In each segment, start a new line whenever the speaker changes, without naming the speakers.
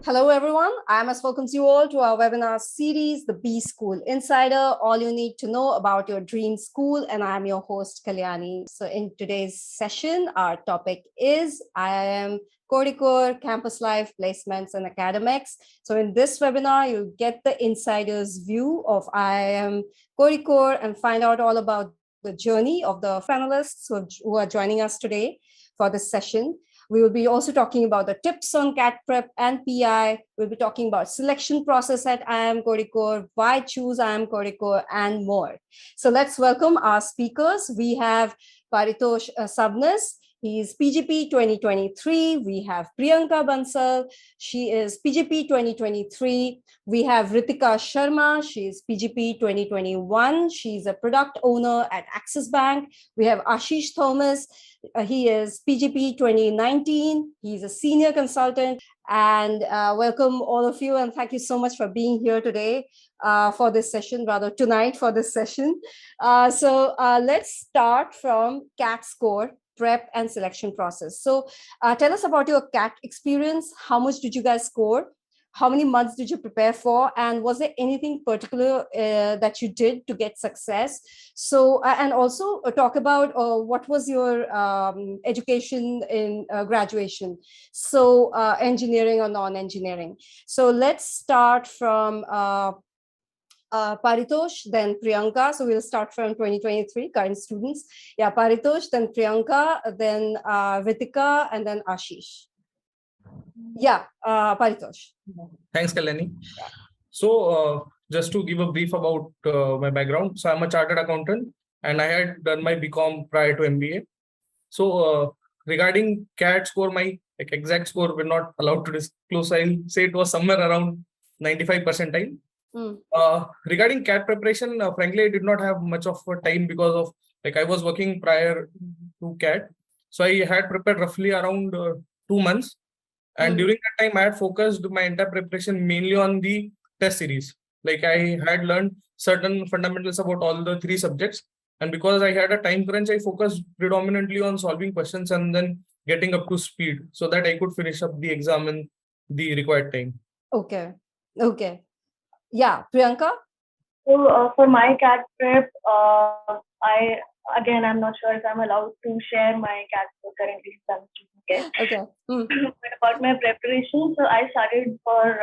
Hello, everyone. I must welcome you all to our webinar series, The B School Insider, all you need to know about your dream school. And I'm your host, Kalyani. So in today's session, our topic is IIM Kozhikode, Campus Life, Placements and Academics. So in this webinar, you'll get the insider's view of IIM Kozhikode and find out all about the journey of the panelists who are joining us today for this session. We will be also talking about the tips on CAT prep and PI. We'll be talking about selection process at IIM Kozhikode, why choose IIM Kozhikode, and more. So let's welcome our speakers. We have Paritosh Sabnas. He's PGP 2023. We have Priyanka Bansal. She is PGP 2023. We have Ritika Sharma. She's PGP 2021. She's a product owner at Axis Bank. We have Ashish Thomas. He is PGP 2019. He's a senior consultant. And welcome all of you. And thank you so much for being here today for this session, rather tonight for this session. So let's start from CAT score, prep and selection process. So tell us about your CAT experience. How much did you guys score? How many months did you prepare for? And was there anything particular that you did to get success? So, and also talk about what was your education in graduation? So engineering or non-engineering. So let's start from Paritosh, then Priyanka. So we'll start from 2023, current students. Yeah, Paritosh, then Priyanka, then Ritika, and then Ashish. Yeah, Paritosh.
Thanks, Kalyani. So just to give a brief about my background. So I'm a chartered accountant and I had done my BCom prior to MBA. So regarding CAT score, my exact score we're not allowed to disclose. I'll say it was somewhere around 95 percentile. Regarding CAT preparation, frankly, I did not have much of a time because of I was working prior to CAT. So I had prepared roughly around 2 months. And during that time, I had focused my entire preparation mainly on the test series. I had learned certain fundamentals about all the 3 subjects. And because I had a time crunch, I focused predominantly on solving questions and then getting up to speed so that I could finish up the exam in the required time.
Okay. Yeah, Priyanka?
So for my CAT prep, I'm not sure if I'm allowed to share my CAT score currently.
Okay.
But about my preparation, so I studied for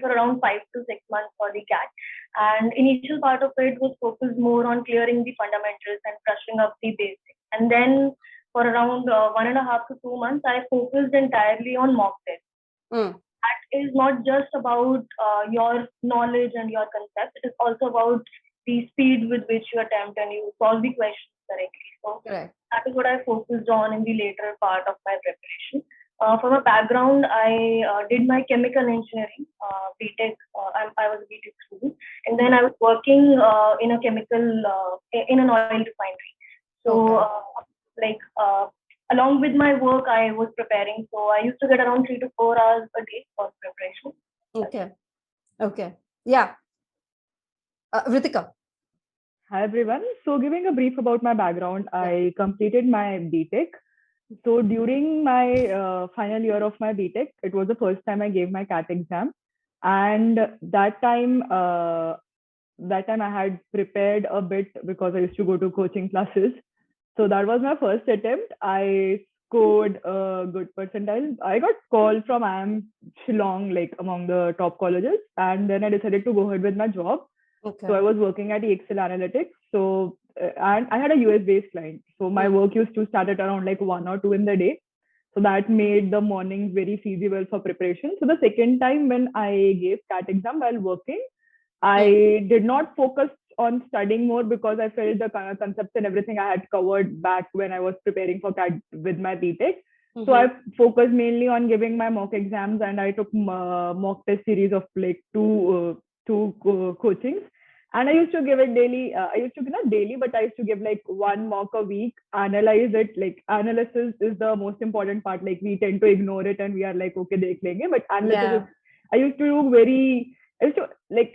around 5 to 6 months for the CAT, and initial part of it was focused more on clearing the fundamentals and brushing up the basics. And then for around 1.5 to 2 months, I focused entirely on mock tests. That is not just about your knowledge and your concept. It is also about the speed with which you attempt and you solve the questions correctly. So that is what I focused on in the later part of my preparation. For my background, I did my chemical engineering, BTech. I was a BTech student, and then I was working in a chemical, in an oil refinery. So, along with my work, I was preparing. So I used to get around 3 to 4 hours a day for preparation.
Okay. Yeah. Ritika.
Hi, everyone. So giving a brief about my background, I completed my BTech. So during my final year of my BTech, it was the first time I gave my CAT exam. And that time I had prepared a bit because I used to go to coaching classes. So that was my first attempt. I scored a good percentile. I got called from IIM Shillong, among the top colleges. And then I decided to go ahead with my job.
Okay.
So I was working at Excel Analytics. So, and I had a US-based client. So my work used to start at around 1 or 2 in the day. So that made the mornings very feasible for preparation. So the second time when I gave CAT exam while working, I did not focus on studying more because I felt the concepts and everything I had covered back when I was preparing for CAT with my BTech. So I focused mainly on giving my mock exams, and I took mock test series of two coachings. And I used to give it daily. Not daily, but I used to give 1 mock a week, analyze it. Analysis is the most important part. We tend to ignore it and we are okay, dekh lenge. But analysis I used to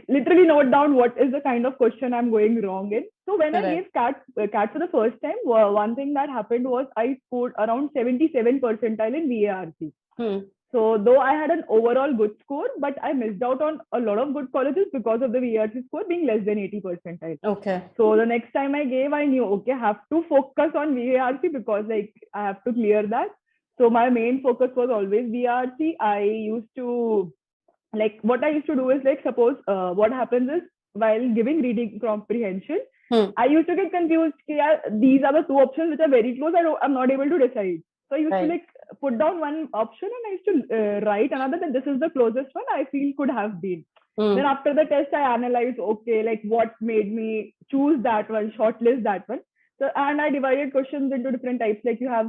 literally note down what is the kind of question I'm going wrong in. So when I gave CAT for the first time, one thing that happened was I scored around 77 percentile in VARC. So though I had an overall good score, but I missed out on a lot of good colleges because of the VRC score being less than 80 percentile.
Okay.
So the next time I gave, I knew, okay, I have to focus on VRC because like I have to clear that. So my main focus was always VRC. I used to, like, what I used to do is, like, suppose what happens is while giving reading comprehension, I used to get confused. These are the two options which are very close. I'm not able to decide. So I used to like put down one option and I used to write another that this is the closest one I feel could have been. Then after the test, I analyzed, okay, like what made me choose that one, shortlist that one. So, and I divided questions into different types. Like you have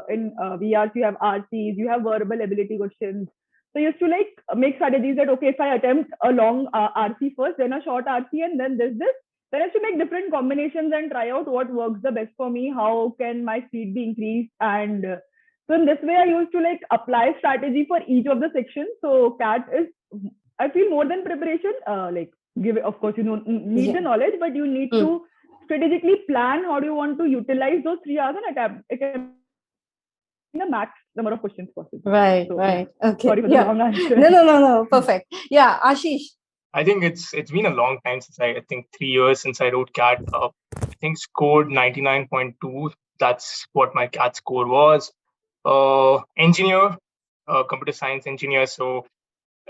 in VRC, you have RCs, you have verbal ability questions. So you used to like make strategies that, okay, if I attempt a long RC first, then a short RC, and then this, then I used to make different combinations and try out what works the best for me. How can my speed be increased? And so in this way, I used to like apply strategy for each of the sections. So CAT is, I feel, more than preparation. Like give, of course, you know, need the knowledge, but you need to strategically plan how do you want to utilize those 3 hours and attempt the max number of questions possible.
Right,
So,
right. Okay.
Sorry for the long answer.
No. Perfect. Yeah, Ashish.
I think it's been a long time since I think 3 years since I wrote CAT. I think scored 99.2. That's what my CAT score was. Engineer, computer science engineer. So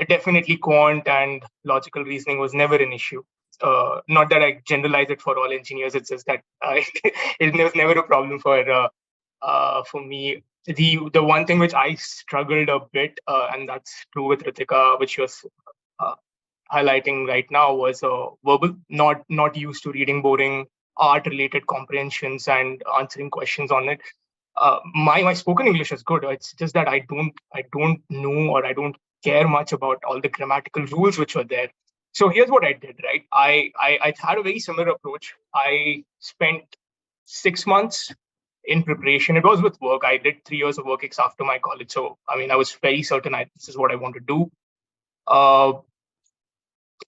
definitely quant and logical reasoning was never an issue. Not that I generalize it for all engineers. It's just that it was never a problem for me. The one thing which I struggled a bit, and that's true with Ritika, which was highlighting right now, was verbal, not used to reading boring art related comprehensions and answering questions on it. My spoken English is good. It's just that I don't know, or I don't care much about all the grammatical rules which were there. So here's what I did, right? I had a very similar approach. I spent 6 months in preparation. It was with work. I did 3 years of work after my college. So, I mean, I was very certain this is what I want to do.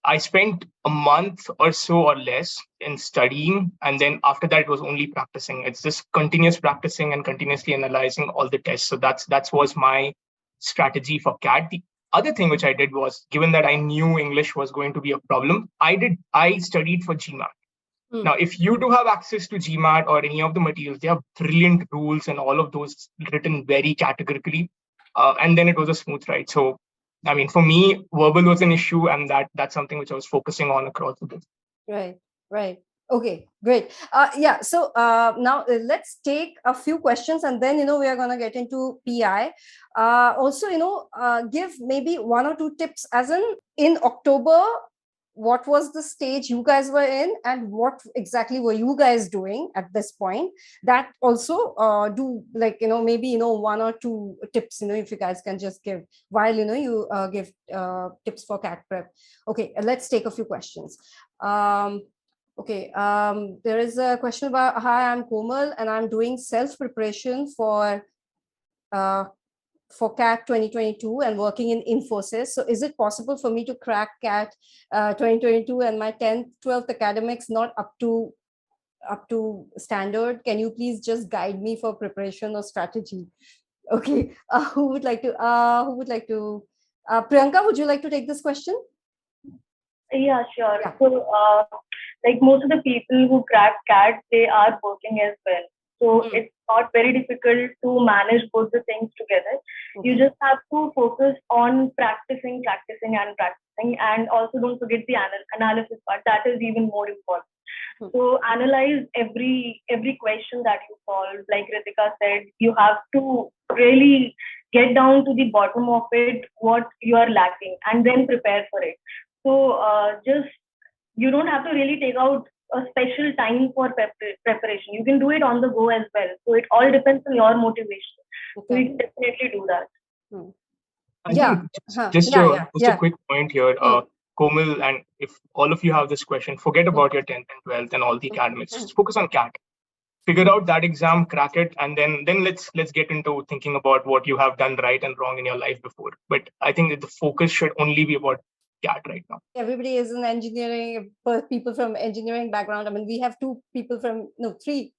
I spent a month or so or less in studying. And then after that, it was only practicing. It's just continuous practicing and continuously analyzing all the tests. So that was my strategy for CAT. The other thing which I did was, given that I knew English was going to be a problem, I studied for GMAT. Now, if you do have access to GMAT or any of the materials, they have brilliant rules and all of those written very categorically. And then it was a smooth ride. So, I mean, for me, verbal was an issue, and that's something which I was focusing on across the board.
Right. Okay, great. So now let's take a few questions, and then, we are going to get into PI. Also, give maybe 1 or 2 tips, as in October, what was the stage you guys were in, and what exactly were you guys doing at this point? That also do, like, maybe 1 or 2 tips, if you guys can just give while you give tips for CAT prep. Okay, let's take a few questions. Okay, there is a question about, hi, I'm Komal and I'm doing self-preparation for CAT 2022 and working in Infosys. So is it possible for me to crack CAT 2022 and my 10th, 12th academics not up to standard? Can you please just guide me for preparation or strategy? Okay, who would like to, Priyanka, would you like to take this question?
Yeah, sure. Yeah. So, like most of the people who crack CAT, they are working as well. So it's not very difficult to manage both the things together. You just have to focus on practicing, and also don't forget the analysis part. That is even more important. So analyze every question that you solve. Like Ritika said, you have to really get down to the bottom of it, what you are lacking, and then prepare for it. So you don't have to really take out a special time for preparation. You can do it on the go as well. So it all depends on your motivation. So you can definitely do that.
Just a quick point here, Komal, and if all of you have this question, forget about your 10th and 12th and all the academics. Just focus on CAT. Figure out that exam, crack it, and then let's get into thinking about what you have done right and wrong in your life before. But I think that the focus should only be about CAT right now.
Everybody is in engineering, people from engineering background. I mean, we have 2 people from, 3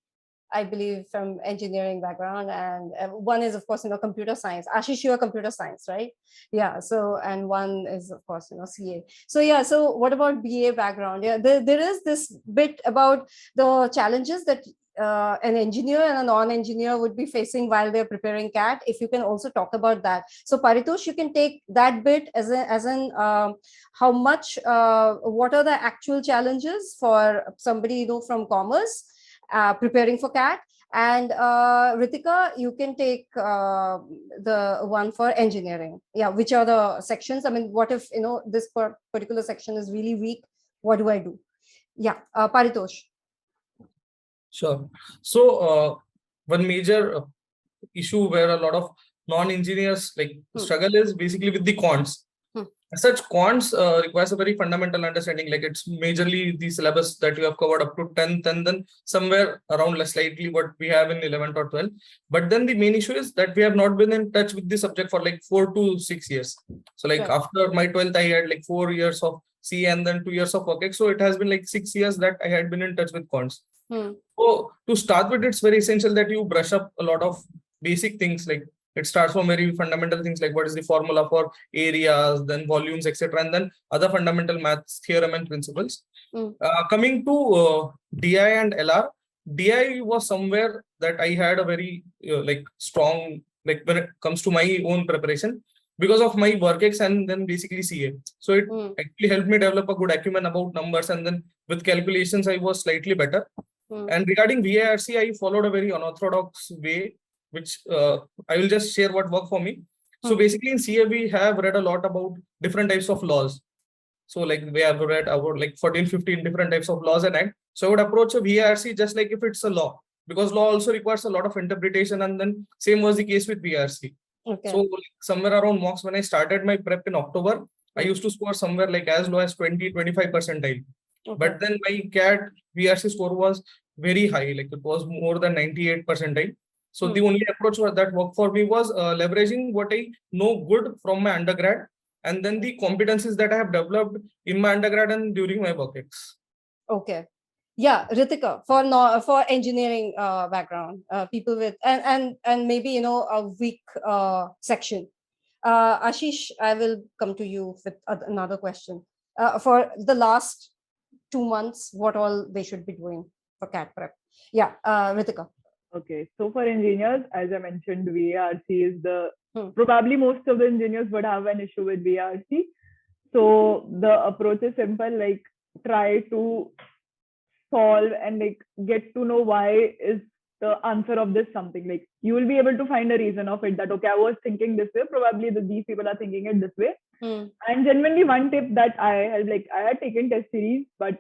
I believe, from engineering background, and one is, of course, computer science. Ashish, you are computer science, right? Yeah. So, and one is, of course, CA. So, yeah. So, what about BA background? Yeah, there is this bit about the challenges that an engineer and a non-engineer would be facing while they're preparing CAT. If you can also talk about that. So, Paritosh, you can take that bit as in how much, what are the actual challenges for somebody from commerce preparing for CAT, and Ritika, you can take the one for engineering. Yeah, which are the sections? I mean, what if this particular section is really weak? What do I do? Yeah, Paritosh.
Sure. So one major issue where a lot of non-engineers struggle is basically with the quants. As such, quants requires a very fundamental understanding. Like it's majorly the syllabus that you have covered up to 10th, and then somewhere around slightly what we have in 11th or 12th. But then the main issue is that we have not been in touch with the subject for 4 to 6 years. So after my 12th, I had 4 years of C and then 2 years of work. So it has been 6 years that I had been in touch with quants. So to start with, it's very essential that you brush up a lot of basic things. Like it starts from very fundamental things like what is the formula for areas, then volumes, etc., and then other fundamental maths, theorem, and principles. Coming to DI and LR, DI was somewhere that I had a very strong when it comes to my own preparation because of my work ex and then basically CA. So it actually helped me develop a good acumen about numbers, and then with calculations I was slightly better. And regarding VARC, I followed a very unorthodox way, which I will just share what worked for me. So basically in CA, we have read a lot about different types of laws. So we have read about 14, 15 different types of laws and act. So I would approach a VARC just like if it's a law, because law also requires a lot of interpretation, and then same was the case with VARC. Okay. So somewhere around mocks, when I started my prep in October, I used to score somewhere as low as 20, 25 percentile. Okay. But then my CAT VRC score was very high, it was more than 98 percentile. So the only approach that worked for me was leveraging what I know good from my undergrad, and then the competencies that I have developed in my undergrad and during my work ex.
Okay. Yeah, Ritika, for engineering background, people with and maybe a weak section. Ashish, I will come to you with another question. For the last 2 months, what all they should be doing for CAT prep? Yeah, Ritika.
Okay, so for engineers, as I mentioned, VARC is probably most of the engineers would have an issue with VARC. So the approach is simple, try to solve and get to know why is the answer of this something. You will be able to find a reason of it, that okay, I was thinking this way, probably these people are thinking it this way. And genuinely one tip that I have, I had taken test series, but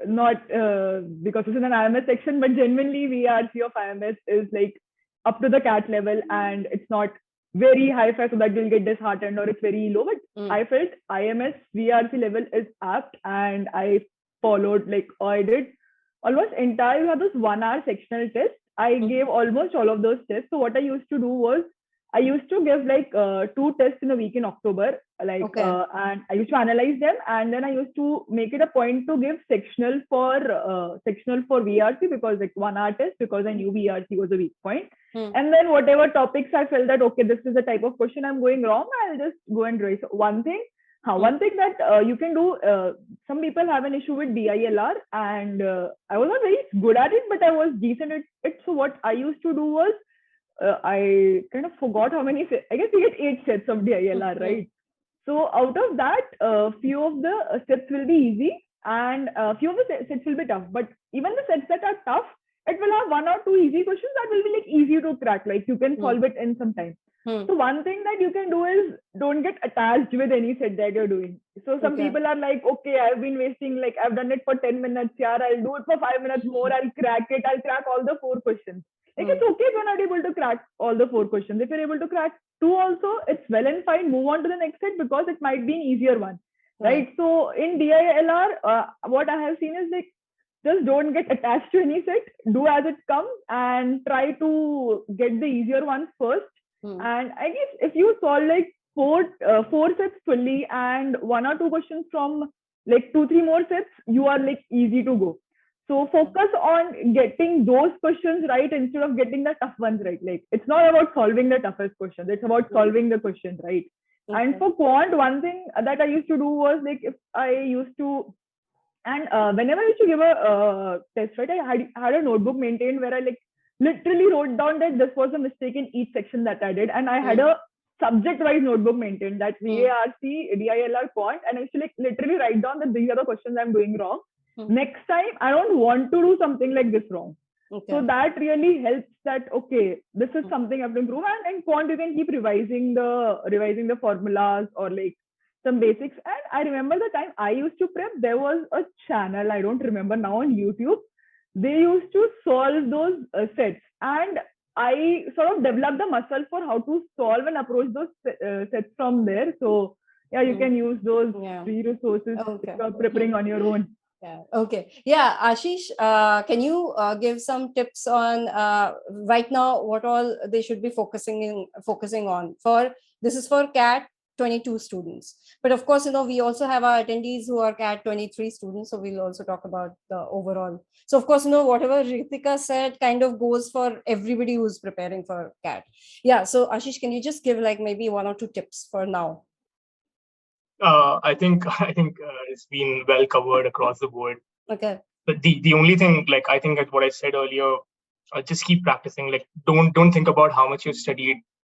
not because it's in an IMS section, but genuinely VRC of IMS is up to the CAT level, and it's not very high-fi so that you'll get disheartened or it's very low. But I felt IMS VRC level is apt, and I followed I did almost entire. You have this 1 hour sectional test. I gave almost all of those tests. So what I used to do was I used to give 2 tests in a week in October, and I used to analyze them, and then I used to make it a point to give sectional for VRC, because 1 hour test, because I knew VRC was a weak point. And then whatever topics I felt that okay, this is the type of question I'm going wrong, I'll just go and raise. One thing that you can do, some people have an issue with DILR, and I was not very good at it, but I was decent at it. So what I used to do was, I kind of forgot how many, I guess we get 8 sets of DILR, right? So out of that, few of the sets will be easy, and few of the sets will be tough. But even the sets that are tough, it will have 1 or 2 easy questions that will be easy to crack. You can solve it in some time. So one thing that you can do is don't get attached with any set that you're doing. So some people are okay, I've been wasting, I've done it for 10 minutes, yeah, I'll do it for 5 minutes more, I'll crack it, I'll crack all the 4 questions. It's okay if you're not able to crack all the 4 questions. If you're able to crack 2 also, it's well and fine. Move on to the next set, because it might be an easier one, right? So in DILR, what I have seen is just don't get attached to any set. Do as it comes and try to get the easier ones first. And I guess if you solve 4 sets fully and 1 or 2 questions from 2-3 more sets, you are easy to go. So focus on getting those questions right instead of getting the tough ones right. Like, it's not about solving the toughest questions, it's about solving the questions right. And for quant, one thing that I used to do was, like, if I used to, and whenever I used to give a test, right, I had a notebook maintained where I, like, literally wrote down that this was a mistake in each section that I did, and I had a subject-wise notebook maintained, that VARC, DILR, quant, and I used to, like, literally write down that these are the questions I'm doing wrong. Next time, I don't want to do something like this wrong. So that really helps, that, okay, this is something I have to improve. And in quant, you can keep revising the formulas, or, like, some basics. And I remember the time I used to prep, there was a channel, I don't remember now, on YouTube. They used to solve those sets. And I sort of developed the muscle for how to solve and approach those sets from there. So yeah, you can use those free resources if you're preparing on your own.
Yeah. Okay. Yeah. Ashish, can you give some tips on right now what all they should be focusing on? This is for CAT 22 students, but of course, we also have our attendees who are CAT 23 students, so we'll also talk about the overall. So of course, whatever Ritika said kind of goes for everybody who's preparing for CAT. Yeah. So Ashish, can you just give, like, maybe 1 or 2 tips for now?
I think it's been well covered across the board.
Okay.
But the only thing, like, I think, what I said earlier, just keep practicing. Like, don't think about how much you've studied.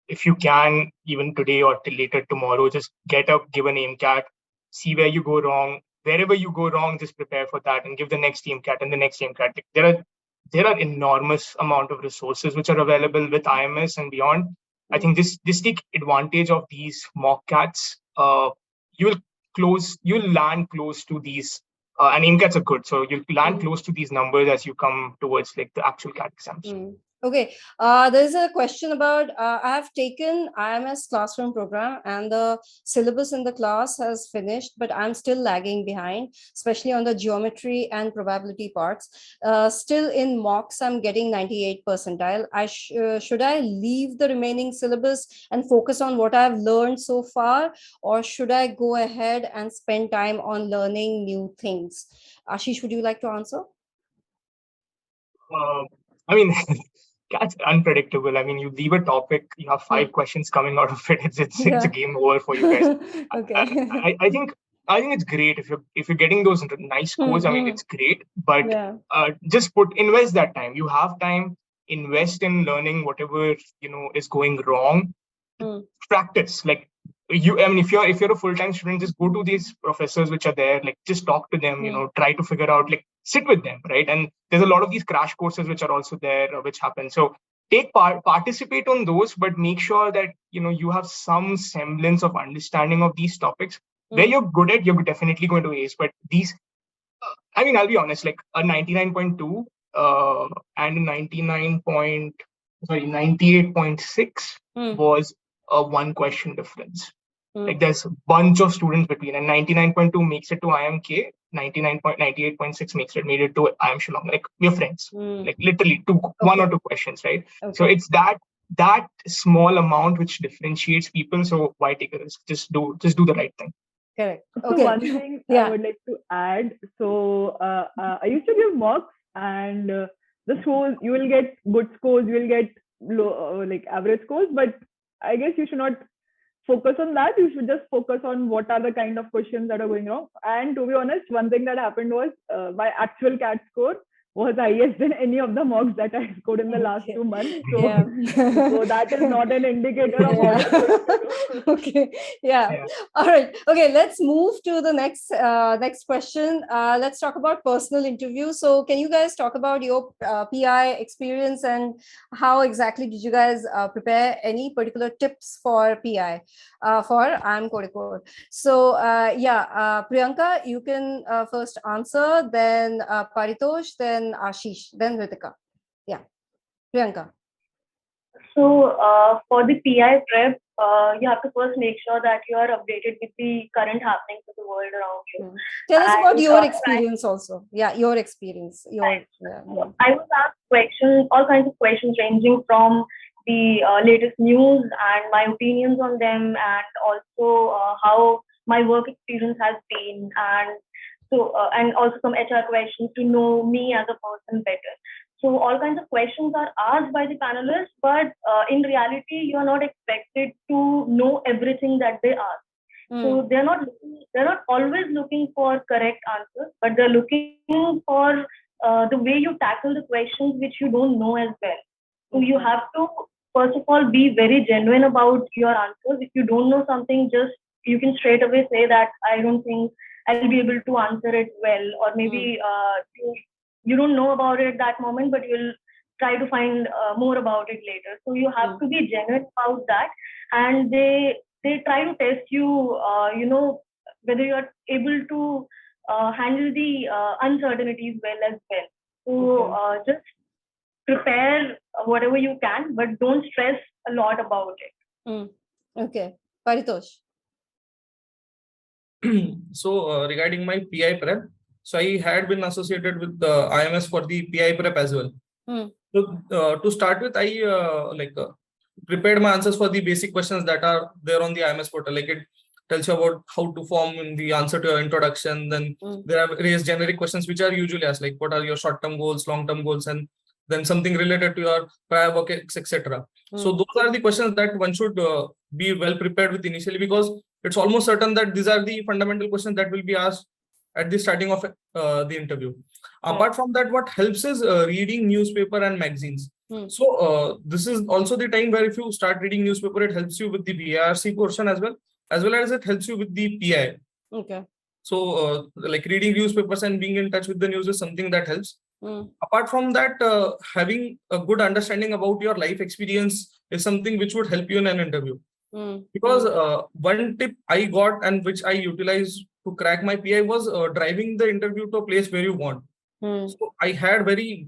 If you can, even today or till later tomorrow, just get up, give an AIMCAT, see where you go wrong. Wherever you go wrong, just prepare for that and give the next AIMCAT and the next AIMCAT. Like, there are enormous amount of resources which are available with IMS and beyond. I think just take advantage of these mock CATs. You'll land close to these, and AIMCATs are good, so you'll land close to these numbers as you come towards, like, the actual CAT exams.
Okay, there's a question about, I have taken IMS classroom program and the syllabus in the class has finished, but I'm still lagging behind, especially on the geometry and probability parts. Still in mocks, I'm getting 98 percentile. Should I leave the remaining syllabus and focus on what I've learned so far, or should I go ahead and spend time on learning new things? Ashish, would you like to answer?
I mean, CAT's unpredictable. I mean, you leave a topic, you have 5 questions coming out of it. It's a game over for you guys.
Okay.
I think it's great if you're getting those nice scores. I mean, it's great, but just invest that time. You have time. Invest in learning whatever is going wrong. Practice, like, if you're a full-time student, just go to these professors which are there, like, just talk to them, try to figure out, like, sit with them, right? And there's a lot of these crash courses which are also there, which happen. So participate on those, but make sure that you have some semblance of understanding of these topics. Where you're good at, you're definitely going to ace. But these, I mean, I'll be honest, like, a 99.2 and a 98.6 was a 1 question difference. Like, there's a bunch of students between, and 99.2 makes it to IMK, 98.6 made it to IIM Shillong. Like, we're friends. Like, literally 1 or 2 questions, right? Okay. So it's that small amount which differentiates people. So why take a risk? Just do the right thing.
Correct.
Okay. So one thing I would like to add. So I used to give mocks, and the scores, you will get good scores, you will get low, like, average scores, but I guess you should not focus on that. You should just focus on what are the kind of questions that are going wrong. And to be honest, one thing that happened was my actual CAT score was highest than any of the mocks that I scored in the last 2 months. So, so that is not an indicator of how it's going to go.
Okay. Yeah. All right. Okay. Let's move to the next question. Let's talk about personal interviews. So can you guys talk about your PI experience and how exactly did you guys prepare? Any particular tips for PI for IIM Kozhikode? So Priyanka, you can first answer, then Paritosh, then Ashish, then Ritika. Yeah, Priyanka.
So for the PI prep, you have to first make sure that you are updated with the current happenings of the world around you.
Tell us about your experience also. Yeah, your experience.
I was asked questions, all kinds of questions ranging from the latest news and my opinions on them, and also how my work experience has been. And So, and also some HR questions to know me as a person better. So all kinds of questions are asked by the panelists, but in reality, you are not expected to know everything that they ask. So they're not always looking for correct answers, but they're looking for the way you tackle the questions which you don't know as well. So you have to, first of all, be very genuine about your answers. If you don't know something, you can straight away say that I don't think I'll be able to answer it well, or maybe you don't know about it at that moment, but you'll try to find more about it later. So you have to be genuine about that, and they try to test you, whether you are able to handle the uncertainties well as well. So just prepare whatever you can, but don't stress a lot about it.
Okay, Paritosh.
So regarding my PI prep, so I had been associated with the IMS for the PI prep as well. So to start with, I prepared my answers for the basic questions that are there on the IMS portal. Like, it tells you about how to form in the answer to your introduction. Then there are various generic questions which are usually asked, like what are your short-term goals, long-term goals, and then something related to your prior work, etc. So those are the questions that one should be well prepared with initially, because it's almost certain that these are the fundamental questions that will be asked at the starting of the interview. Apart from that, what helps is reading newspaper and magazines. So this is also the time where if you start reading newspaper, it helps you with the BRC portion as well as it helps you with the PI.
Okay.
So like reading newspapers and being in touch with the news is something that helps. Apart from that, having a good understanding about your life experience is something which would help you in an interview. Because one tip I got and which I utilized to crack my PI was driving the interview to a place where you want. So I had very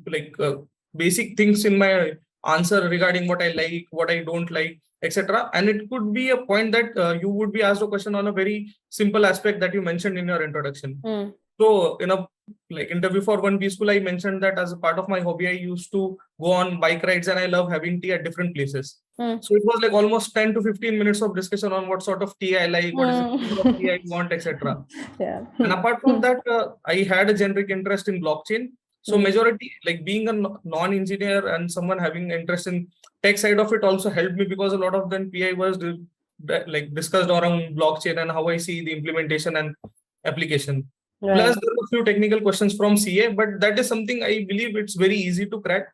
basic things in my answer regarding what I like, what I don't like, etc. And it could be a point that you would be asked a question on a very simple aspect that you mentioned in your introduction. So in a interview for one B school, I mentioned that as a part of my hobby, I used to go on bike rides and I love having tea at different places. So it was like almost 10 to 15 minutes of discussion on what sort of tea I like, what is the flavor of tea I want, etc. And apart from that, I had a generic interest in blockchain. So majority, like being a non-engineer and someone having interest in tech side of it also helped me, because a lot of then PI was discussed around blockchain and how I see the implementation and application. Plus, there are a few technical questions from CA, but that is something I believe it's very easy to crack.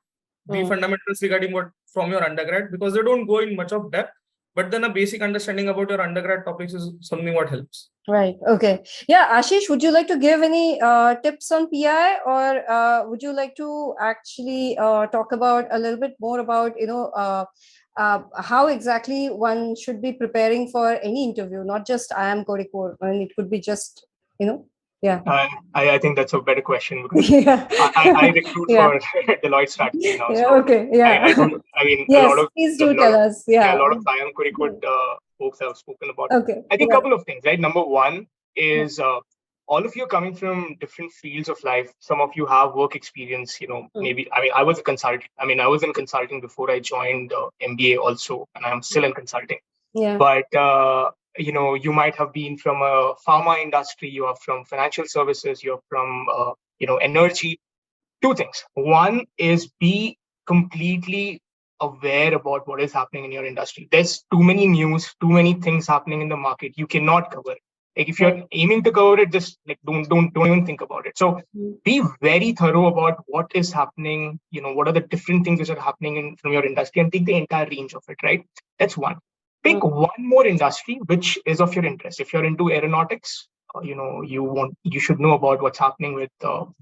The fundamentals regarding what from your undergrad, because they don't go in much of depth, but then a basic understanding about your undergrad topics is something what helps.
Right. Okay. Yeah, Ashish, would you like to give any tips on PI, or would you like to actually talk about a little bit more about, how exactly one should be preparing for any interview, not just IIM Kozhikode, and it could be just, yeah.
I think that's a better question, because I recruit for Deloitte strategy now.
Yeah,
so
okay. Yeah. Yes,
a lot of
please do tell us. Yeah.
A lot of IIM Kozhikode folks have spoken about.
Okay.
I think a couple of things, right? Number one is all of you coming from different fields of life. Some of you have work experience, maybe, I was a consultant. I was in consulting before I joined MBA also, and I'm still in consulting.
Yeah.
But, you might have been from a pharma industry, you are from financial services, you're from, energy. Two things. One is be completely aware about what is happening in your industry. There's too many news, too many things happening in the market. You cannot cover it. Like, if you're aiming to cover it, just don't even think about it. So be very thorough about what is happening. What are the different things which are happening from your industry, and take the entire range of it. Right. That's one. Pick one more industry which is of your interest. If you're into aeronautics, you should know about what's happening with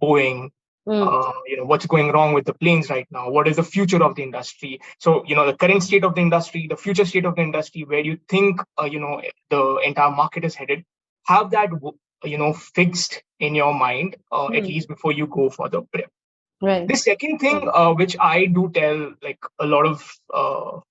Boeing. What's going wrong with the planes right now, what is the future of the industry. So the current state of the industry, the future state of the industry, where you think the entire market is headed. Have that fixed in your mind at least before you go for the prep.
Right.
The second thing which I do tell a lot of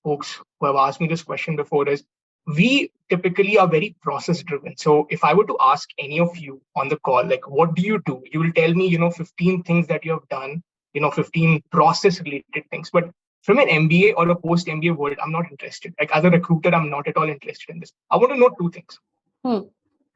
folks who have asked me this question before is, we typically are very process driven. So if I were to ask any of you on the call, what do? You will tell me, 15 things that you have done, 15 process related things. But from an MBA or a post MBA world, I'm not interested. As a recruiter, I'm not at all interested in this. I want to know two things.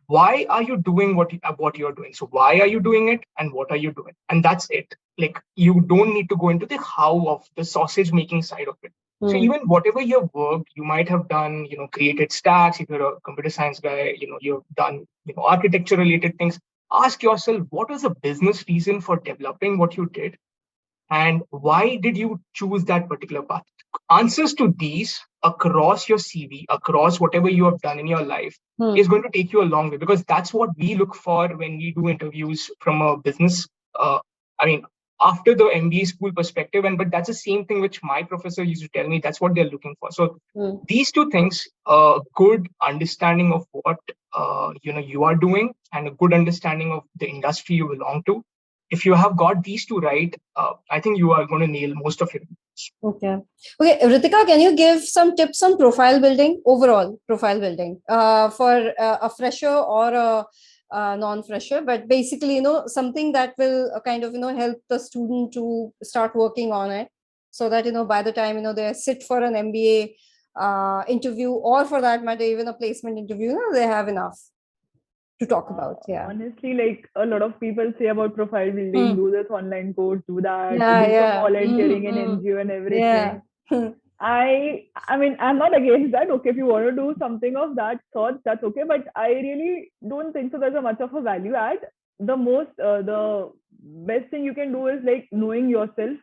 why are you doing what you're doing? So why are you doing it and what are you doing? And that's it. Like, you don't need to go into the how of the sausage making side of it. So even whatever you've worked, you might have done, created stacks. If you're a computer science guy, you've done, architecture related things. Ask yourself, what was the business reason for developing what you did? And why did you choose that particular path? Answers to these across your CV, across whatever you have done in your life, is going to take you a long way, because that's what we look for when we do interviews from a business. I mean, after the MBA school perspective, but that's the same thing which my professor used to tell me. That's what they're looking for. So these two things, a good understanding of what you are doing, and a good understanding of the industry you belong to. If you have got these two right, I think you are going to nail most of it.
Okay. Ritika, can you give some tips on profile building, overall profile building, for a fresher or a non-fresher, but basically, something that will kind of, help the student to start working on it, so that, by the time, they sit for an MBA interview, or for that matter, even a placement interview, they have enough to talk about. Yeah.
Honestly, like, a lot of people say about profile building, do this online course, do that,
Yeah,
do
yeah.
some volunteering in NGO and everything.
Yeah.
I mean, I'm not against that. Okay, if you want to do something of that sort, that's okay. But I really don't think so there's a much of a value add. The best thing you can do is like knowing yourself,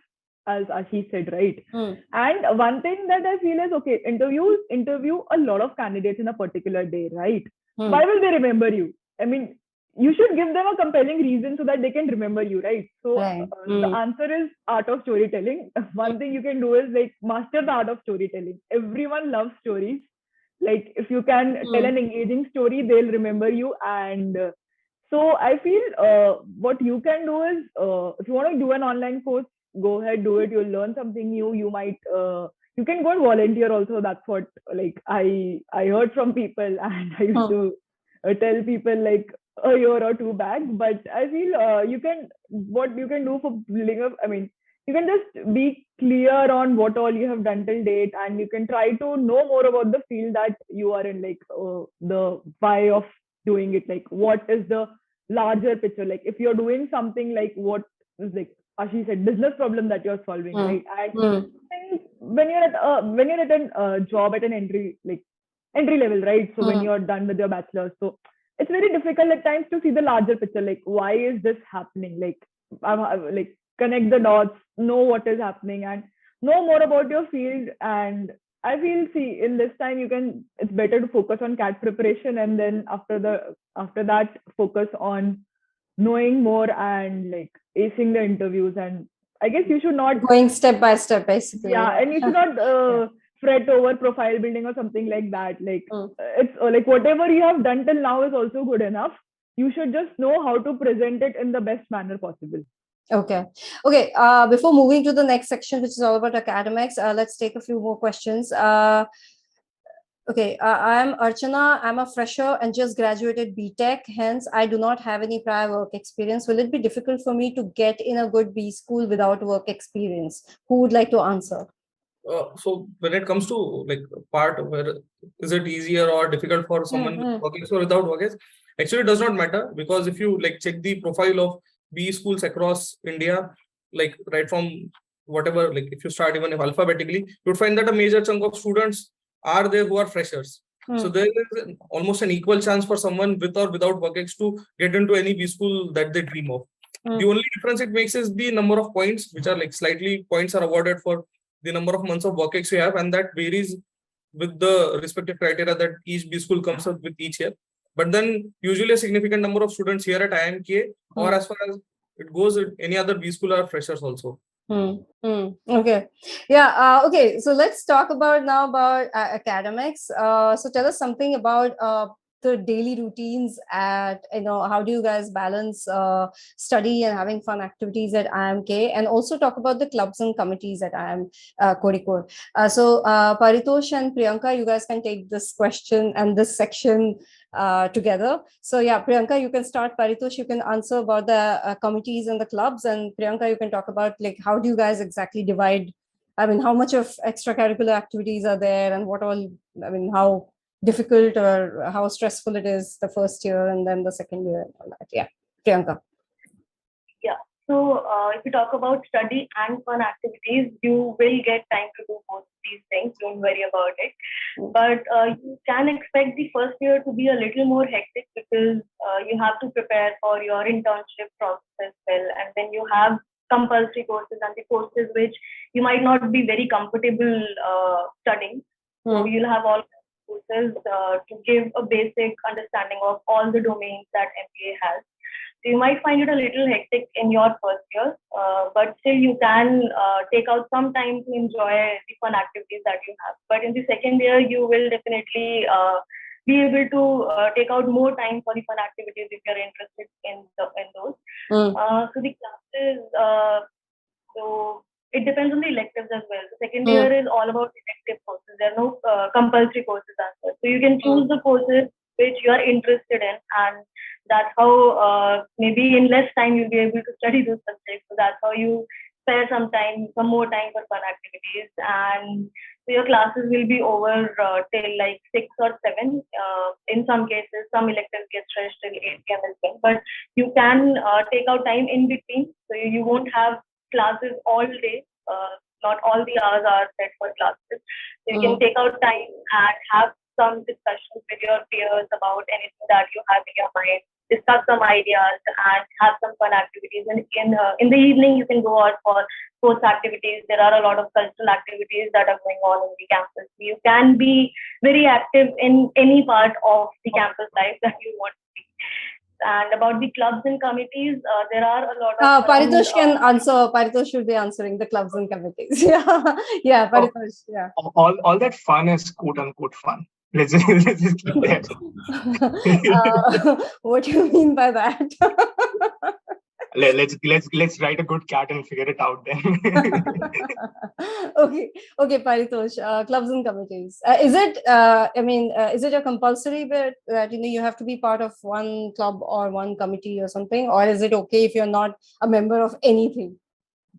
as Ashish said, right? And one thing that I feel is, okay, interview a lot of candidates in a particular day, right? Why will they remember you? I mean, you should give them a compelling reason so that they can remember you, right? So the answer is art of storytelling. One thing you can do is like master the art of storytelling. Everyone loves stories. Like, if you can tell an engaging story, they'll remember you. And so I feel what you can do is, if you want to do an online course, go ahead, do it. You'll learn something new. You might you can go and volunteer also. That's what, like, I heard from people, and I used to tell people like a year or two back. But I feel what you can do for building up, I mean, you can just be clear on what all you have done till date, and you can try to know more about the field that you are in, like the why of doing it, like what is the larger picture. Like, if you're doing something, like what is, like Ashi said, business problem that you're solving, right? And when you're at a job at an entry level, right? So when you're done with your bachelor's, so it's very difficult at times to see the larger picture. Like, why is this happening? Like, like, connect the dots, know what is happening, and know more about your field. And I feel, see, in this time, it's better to focus on CAT preparation, and then after that, focus on knowing more and like acing the interviews. And I guess you should not
going step by step, basically.
Yeah, and you should not fret over profile building or something like that. Like, it's like whatever you have done till now is also good enough. You should just know how to present it in the best manner possible.
Okay. Before moving to the next section, which is all about academics, let's take a few more questions. I'm Archana. I'm a fresher and just graduated BTech. Hence, I do not have any prior work experience. Will it be difficult for me to get in a good B school without work experience? Who would like to answer?
So when it comes to like part where is it easier or difficult for someone with work experience or without work experience, actually it does not matter, because if you like check the profile of B schools across India, like right from whatever, like if you start even if alphabetically, you would find that a major chunk of students are there who are freshers. So there is almost an equal chance for someone with or without work experience to get into any B school that they dream of. The only difference it makes is the number of points, which are like slightly points are awarded for the number of months of work experience you have, and that varies with the respective criteria that each B school comes up with each year. But then usually a significant number of students here at IIMK, or as far as it goes, any other B school are freshers also.
Okay. Yeah. Okay. So let's talk about academics. So tell us something about the daily routines at, how do you guys balance study and having fun activities at IIMK, and also talk about the clubs and committees at IIM Kozhikode. So Paritosh and Priyanka, you guys can take this question and this section together. So yeah, Priyanka, you can start. Paritosh, you can answer about the committees and the clubs, and Priyanka, you can talk about like how do you guys exactly divide, I mean, how much of extracurricular activities are there, and what all, I mean, how difficult or how stressful it is the first year and then the second year and all that. Yeah, Priyanka.
Yeah. So if you talk about study and fun activities, you will get time to do both these things. Don't worry about it. But you can expect the first year to be a little more hectic because you have to prepare for your internship process as well. And then you have compulsory courses and the courses which you might not be very comfortable studying. So you'll have all courses to give a basic understanding of all the domains that MBA has. So you might find it a little hectic in your first year, but still you can take out some time to enjoy the fun activities that you have. But in the second year, you will definitely be able to take out more time for the fun activities if you're interested in those. So the classes, so it depends on the electives as well. The second year is all about elective courses. There are no compulsory courses as well. So you can choose the courses which you are interested in, and that's how maybe in less time you'll be able to study those subjects. So that's how you spare some more time for fun activities, and so your classes will be over till like 6 or 7. In some cases, some electives get stretched till 8 p.m. as well. But you can take out time in between, so you won't have classes all day. Not all the hours are set for classes. So you can take out time and have some discussions with your peers about anything that you have in your mind, discuss some ideas and have some fun activities. And in the evening, you can go out for sports activities. There are a lot of cultural activities that are going on in the campus. You can be very active in any part of the campus life that you want to be. And about the clubs and committees, there are a lot of.
Paritosh can answer. Paritosh should be answering the clubs and committees. Yeah, Paritosh. Yeah.
All that fun is quote unquote fun. Let's just keep that.
What do you mean by that?
Let's write a good cat and figure it out then.
Okay, Paritosh. Clubs and committees. Is it? Is it a compulsory bit that you have to be part of one club or one committee or something, or is it okay if you're not a member of anything?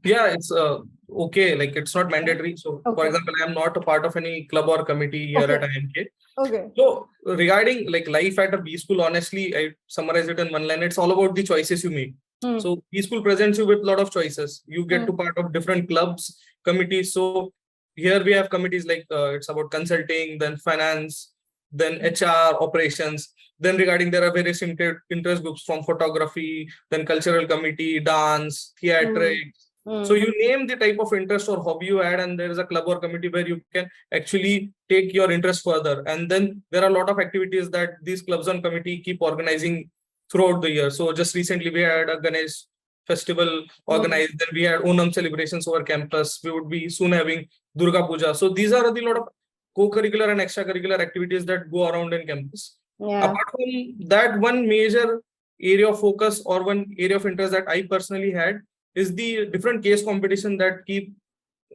Yeah, it's okay. Like it's not mandatory. So, for example, I am not a part of any club or committee here at IIMK.
Okay.
So, regarding like life at a B school, honestly, I summarize it in one line. It's all about the choices you make. So, B school presents you with a lot of choices. You get to part of different clubs, committees. So, here we have committees like it's about consulting, then finance, then HR, operations. Then regarding there are various interest groups from photography, then cultural committee, dance, theatrics. So you name the type of interest or hobby you had, and there is a club or committee where you can actually take your interest further. And then there are a lot of activities that these clubs and committee keep organizing throughout the year. So just recently we had a Ganesh festival organized, then we had Onam celebrations over campus. We would be soon having Durga Puja. So these are the lot of co-curricular and extracurricular activities that go around in campus.
Yeah.
Apart from that, one major area of focus or one area of interest that I personally had is the different case competition that keep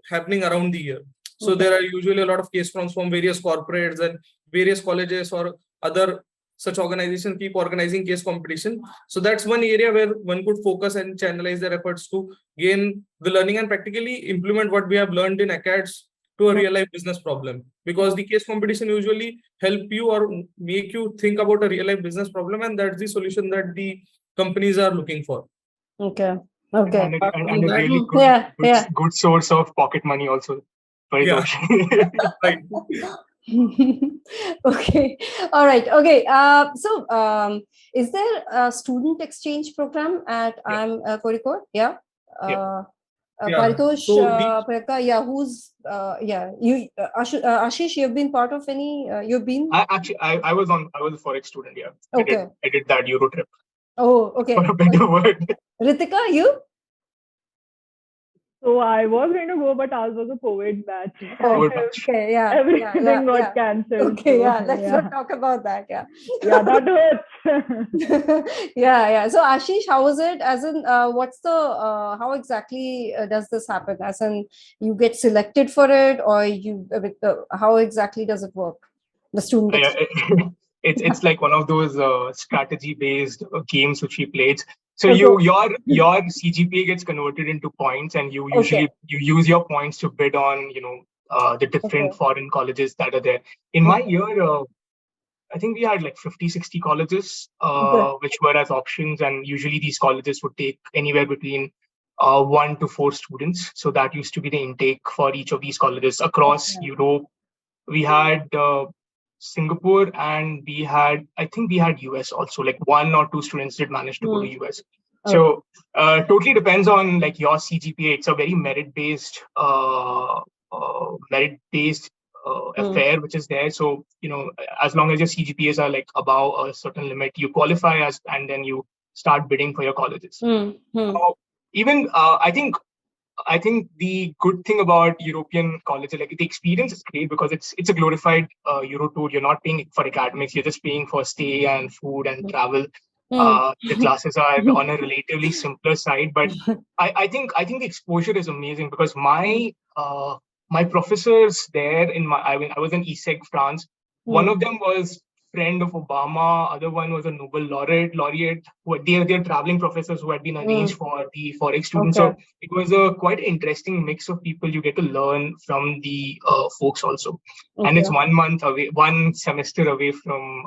happening around the year. So there are usually a lot of case forms from various corporates and various colleges or other such organizations keep organizing case competition. So that's one area where one could focus and channelize their efforts to gain the learning and practically implement what we have learned in acads to a real life business problem, because the case competition usually help you or make you think about a real life business problem, and that's the solution that the companies are looking for.
Okay.
And a really good source of pocket money also.
Yeah. Right.
Okay. All right. Okay. So, is there a student exchange program at IIM Kozhikode? Yeah. Paritosh, Priyanka, who's you Ashish, you've been part of any you've been?
I was a forex student, yeah.
Okay.
I did that Euro trip.
Oh, okay.
For a better word.
Ritika, you?
So I was going to go, but ours was a COVID batch.
Okay, yeah.
Everything got cancelled.
Okay, let's not talk about that. Yeah.
Yeah, that hurts.
Yeah. So Ashish, how was it? As in, what's the how exactly does this happen? As in, you get selected for it, or how exactly does it work? The student.
It's like one of those strategy-based games which we played. So your CGPA gets converted into points, and you usually you use your points to bid on the different foreign colleges that are there. In my year, I think we had like 50, 60 colleges, which were as options. And usually these colleges would take anywhere between 1 to 4 students. So that used to be the intake for each of these colleges across Europe. We had Singapore, and I think we had US also, like 1 or 2 students did manage to go to US. So totally depends on like your CGPA. It's a very merit-based affair which is there. So, as long as your CGPAs are like above a certain limit, you qualify and then you start bidding for your colleges. Even I think the good thing about European colleges, like the experience is great because it's a glorified Euro tour. You're not paying for academics, you're just paying for stay and food and travel. The classes are on a relatively simpler side, but I think the exposure is amazing because my professors there I was in ESSEC, France. One of them was friend of Obama, other one was a Nobel laureate. They're traveling professors who had been arranged for the forex students. So it was a quite interesting mix of people. You get to learn from the folks also, and it's 1 month away, 1 semester away from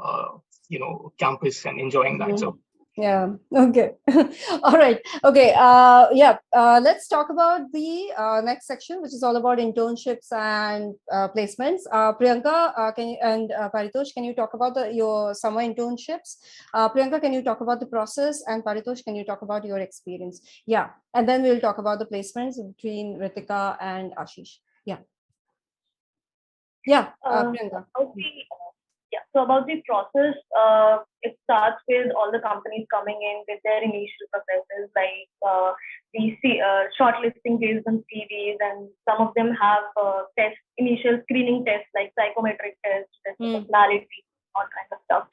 campus and enjoying that. So.
Yeah. Okay. All right. Okay. Let's talk about the next section, which is all about internships and placements. Priyanka, and Paritosh, can you talk about your summer internships? Priyanka, can you talk about the process? And Paritosh, can you talk about your experience? Yeah. And then we'll talk about the placements between Ritika and Ashish. Yeah. Yeah. Priyanka.
Okay. Yeah. So about the process, it starts with all the companies coming in with their initial processes, like shortlisting based on CVs, and some of them have initial screening tests like psychometric tests, personality, all kinds of stuff.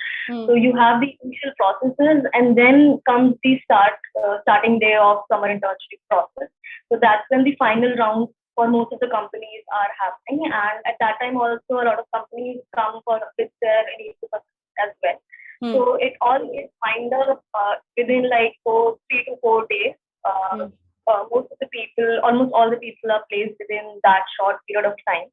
So you have the initial processes, and then comes the starting day of summer internship process. So that's when the final round for most of the companies are happening, and at that time also a lot of companies come with their initial as well. So it all is lined up within like 3 to 4 days. Almost all the people are placed within that short period of time.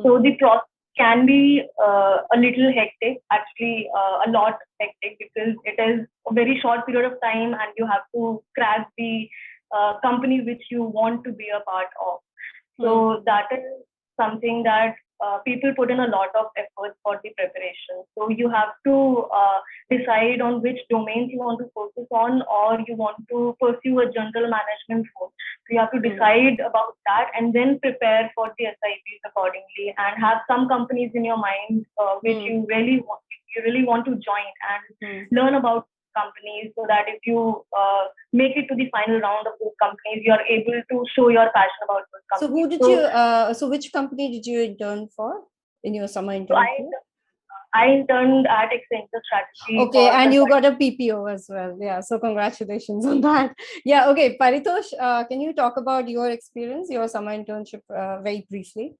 So the process can be a little hectic, actually a lot hectic, because it is a very short period of time and you have to crack the company which you want to be a part of. So that is something that people put in a lot of effort for the preparation. So you have to decide on which domains you want to focus on, or you want to pursue a general management role. So you have to decide about that and then prepare for the SIPs accordingly, and have some companies in your mind which you really want to join and learn about companies, so that if you make it to the final round of those companies, you are able to show your passion about those companies.
So which company did you intern for in your summer internship?
I interned at Accenture Strategy.
Okay, and you got a PPO as well. Yeah, so congratulations on that. Yeah, okay. Paritosh, can you talk about your experience, your summer internship very briefly?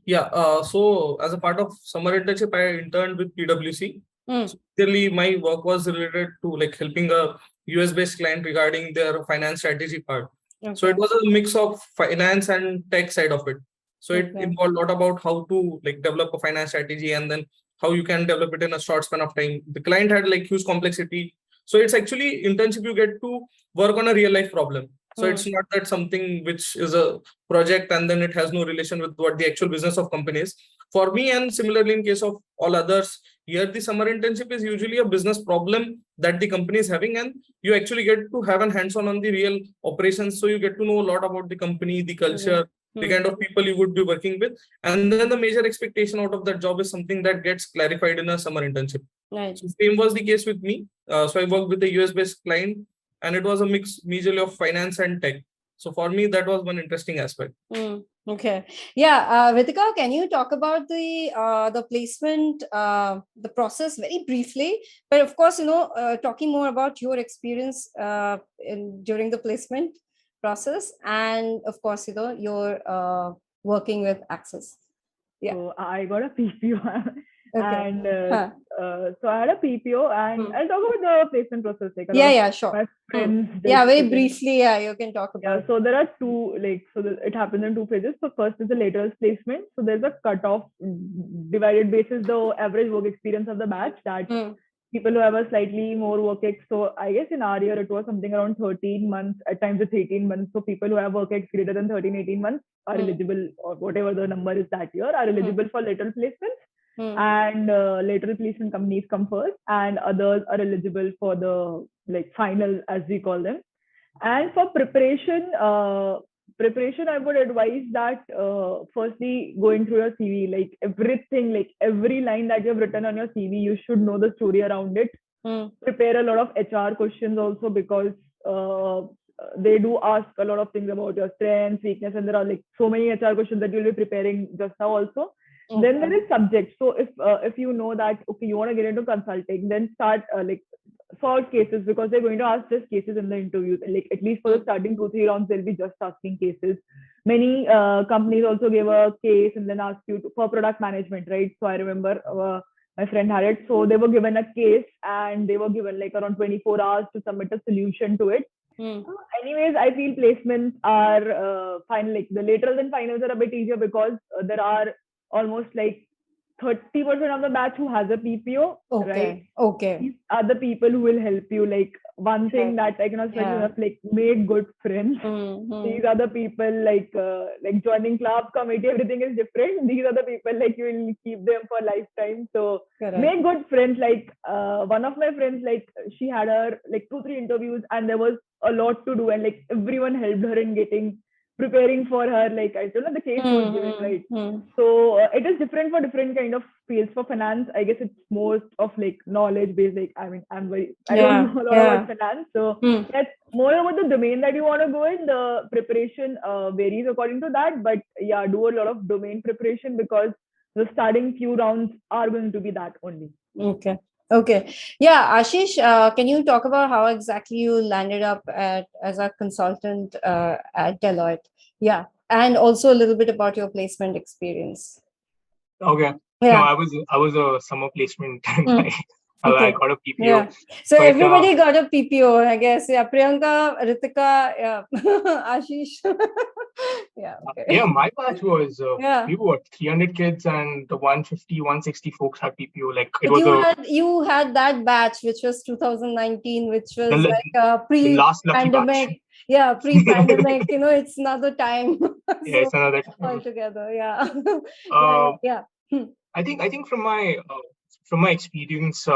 Yeah, so as a part of summer internship, I interned with PwC. So clearly, my work was related to like helping a US-based client regarding their finance strategy part. So it was a mix of finance and tech side of it. So it involved a lot about how to like develop a finance strategy and then how you can develop it in a short span of time. The client had like huge complexity. So it's actually internship, you get to work on a real life problem. So it's not that something which is a project and then it has no relation with what the actual business of company is. For me, and similarly in case of all others, here the summer internship is usually a business problem that the company is having, and you actually get to have a hands-on on the real operations. So you get to know a lot about the company, the culture, the kind of people you would be working with. And then the major expectation out of that job is something that gets clarified in a summer internship.
Right.
So same was the case with me. So I worked with a US-based client, and it was a mix majorly of finance and tech. So for me, that was one interesting aspect.
Okay. Yeah. Ritika, can you talk about the placement, the process very briefly? But of course, talking more about your experience during the placement process, and of course, your working with Access. Yeah.
So I got a PPO.
Okay.
And So I had a PPO, and I'll talk about the placement process. Like a lot
Yeah,
of
sure.
my friends
Yeah, very
did it.
briefly, yeah, you can talk
Yeah,
about.
so there are two, like, it happens in two phases. So first is the lateral placement. So there's a cutoff divided basis the average work experience of the batch that people who have a slightly more work ex. So I guess in our year it was something around 13 months, at times it's 18 months. So people who have work ex greater than 13, 18 months are eligible, or whatever the number is that year, are eligible for lateral placements. And lateral placement companies come first, and others are eligible for the like final, as we call them. And for preparation, I would advise that firstly, going through your CV, like everything, like every line that you have written on your CV, you should know the story around it. Prepare a lot of HR questions also, because they do ask a lot of things about your strengths, weakness, and there are like so many HR questions that you'll be preparing just now also. Then there is subject. So if you know that okay, you want to get into consulting, then start like solve cases, because they're going to ask just cases in the interviews. Like at least for the starting 2-3 rounds, they'll be just asking cases. Many companies also give a case and then ask you for product management, right? So I remember my friend had it. So they were given a case and they were given like around 24 hours to submit a solution to it. Anyways, I feel placements are final. Like the laterals and finals are a bit easier because there are almost like 30% of the batch who has a PPO, right?
Okay.
These are the people who will help you. Like one thing that I cannot stress enough, like make good friends. These are the people like joining club, committee, everything is different. These are the people like you will keep them for lifetime. So make good friends. Like one of my friends, like she had her like 2-3 interviews and there was a lot to do, and like everyone helped her in preparing for her. Like I don't know, the case was given, right? So it is different for different kind of fields. For finance, I guess it's most of like knowledge based. Like I mean, I don't know a lot about finance, so that's more about the domain that you want to go in. The preparation varies according to that, but yeah, do a lot of domain preparation because the starting few rounds are going to be that only.
Okay. Yeah, Ashish, can you talk about how exactly you landed up as a consultant at Deloitte? Yeah, and also a little bit about your placement experience.
Okay. No, I was a summer placement. I got a PPO.
Yeah. So but, everybody got a PPO, I guess. Yeah, Priyanka, Ritika, yeah, Ashish.
Yeah, my batch was we were 300 kids and the 150, 160 folks had PPO. Like it was
you had that batch, which was 2019, which was like a pre-pandemic. Yeah, pre-pandemic. You know, it's another time.
Yeah, it's another time
altogether. Yeah.
I think from my experience,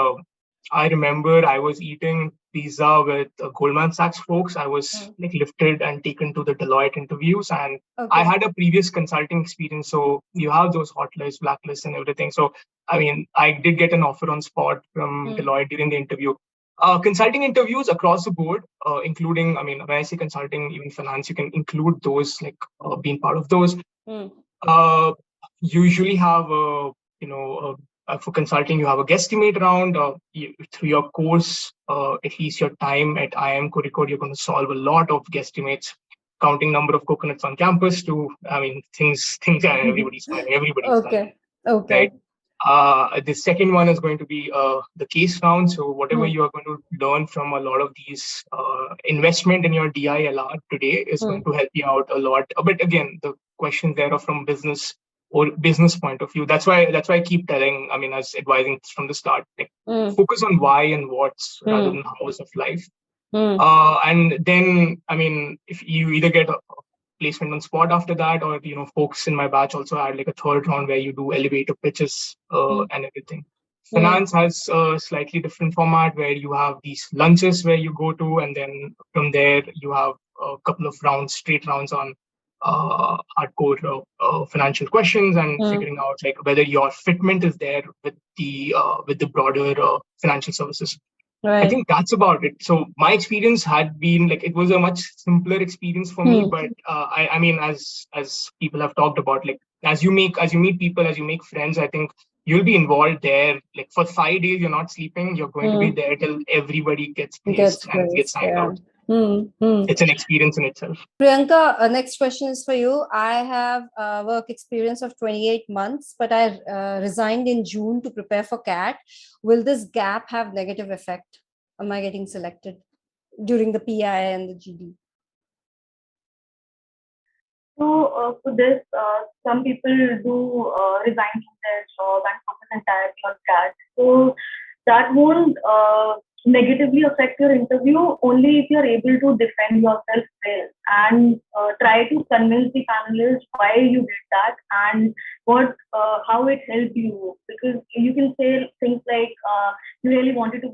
I remember I was eating pizza with Goldman Sachs folks. I was like lifted and taken to the Deloitte interviews, and I had a previous consulting experience. So you have those hot lists, blacklists, and everything. So I mean, I did get an offer on spot from Deloitte during the interview. Consulting interviews across the board, including, I mean, when I say consulting, even finance, you can include those, like being part of those. Usually have for consulting, you have a guesstimate round. Through your course, at least your time at IIM Kozhikode, you're going to solve a lot of guesstimates, counting number of coconuts on campus to, I mean, things everybody's smiling. Everybody's smiling.
Okay.
Right? The second one is going to be the case round. So whatever you are going to learn from a lot of these investment in your DILR today is going to help you out a lot. But again, the questions there are from business point of view. That's why I keep telling, I mean, as advising from the start, like, focus on why and what's rather than hows of life. And then, I mean, if you either get a placement on spot after that, or folks in my batch also had like a third round where you do elevator pitches and everything. Finance has a slightly different format where you have these lunches where you go to, and then from there you have a couple of straight rounds on hardcore financial questions and figuring out like whether your fitment is there with the broader financial services. Right. I think that's about it. So my experience had been like, it was a much simpler experience for me, but I mean, as people have talked about, like as you meet people, as you make friends, I think you'll be involved there. Like for 5 days, you're not sleeping. You're going to be there till everybody gets placed and gets signed out. It's an experience in itself.
Priyanka, next question is for you. I have work experience of 28 months, but I resigned in June to prepare for CAT. Will this gap have negative effect? Am I getting selected during the PI and the GD?
So for this, some people do resign from their job and focus entirely on CAT. So that won't negatively affect your interview only if you're able to defend yourself well and try to convince the panelists why you did that and how it helped you. Because you can say things like you really wanted to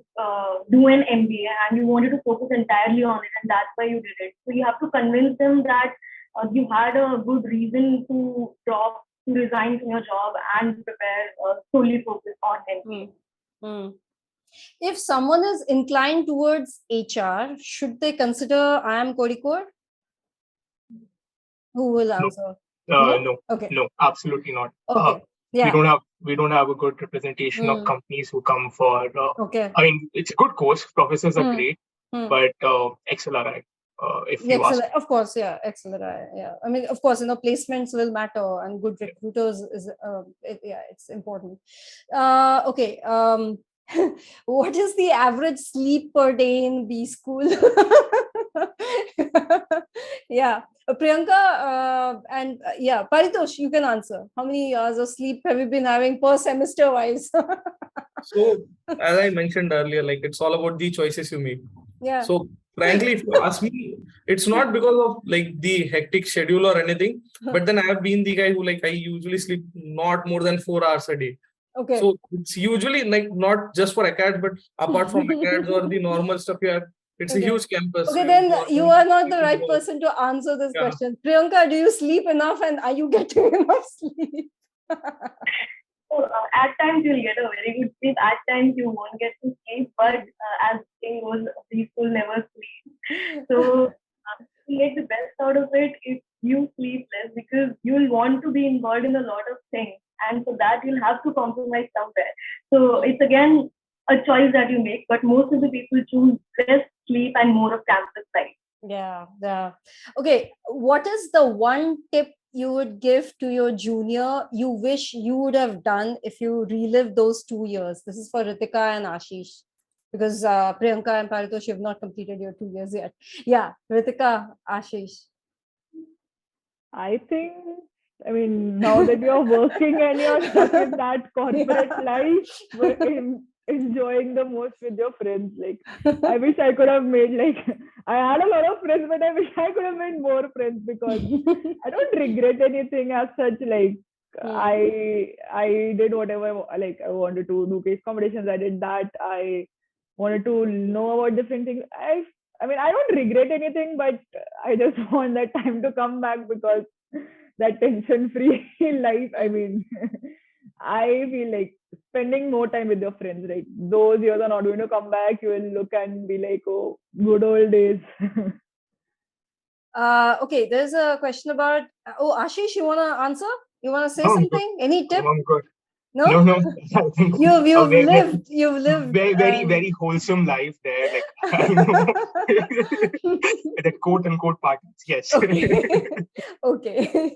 do an MBA and you wanted to focus entirely on it, and that's why you did it. So you have to convince them that you had a good reason to resign from your job and prepare solely focus on MBA.
If someone is inclined towards HR, should they consider IIM Kozhikode? Who will answer?
No,
Okay.
No, absolutely not.
Okay. Yeah.
We don't have a good representation of companies who come for.
Okay.
I mean, it's a good course. Professors are great, but XLRI. If you ask.
Of course, yeah, XLRI. Yeah, I mean, of course, placements will matter, and good recruiters is it's important. Okay. What is the average sleep per day in B school? Yeah, Priyanka and Paritosh, you can answer. How many hours of sleep have you been having per semester wise?
So, as I mentioned earlier, like it's all about the choices you make.
Yeah.
So, frankly, if you ask me, it's not because of like the hectic schedule or anything, but then I have been the guy who I usually sleep not more than 4 hours a day.
Okay.
So it's usually not just for ACADS, but apart from ACADS or the normal stuff you have, it's a huge campus.
Okay, then you are not the right person to answer this question. Priyanka, do you sleep enough and are you getting enough sleep?
So at times you'll get a very good sleep, at times you won't get to sleep, but as the saying goes, people never sleep. So to make the best out of it, if you sleep less, because you'll want to be involved in a lot of things, and for that you'll have to compromise somewhere. So it's again a choice that you make, but most of the people choose less sleep and more of campus life.
Yeah. Okay, what is the one tip you would give to your junior you wish you would have done if you relive those 2 years? This is for Ritika and Ashish, because Priyanka and Paritosh, you have not completed your 2 years yet. Yeah, Ritika, Ashish.
I think, now that you're working and you're stuck in that corporate life, but enjoying the most with your friends. I wish I could have made I had a lot of friends, but I wish I could have made more friends, because I don't regret anything as such. I did whatever I wanted to do case competitions. I did that. I wanted to know about different things. I don't regret anything, but I just want that time to come back, because that tension-free life. I feel like spending more time with your friends, right? Those years are not going to come back. You will look and be like, oh, good old days.
Okay, there's a question about, Ashish, you want to answer? You want to say something? Any tip?
I'm good.
No.
I think
you've lived
very wholesome life there. I know that quote unquote parties. Yes.
Okay.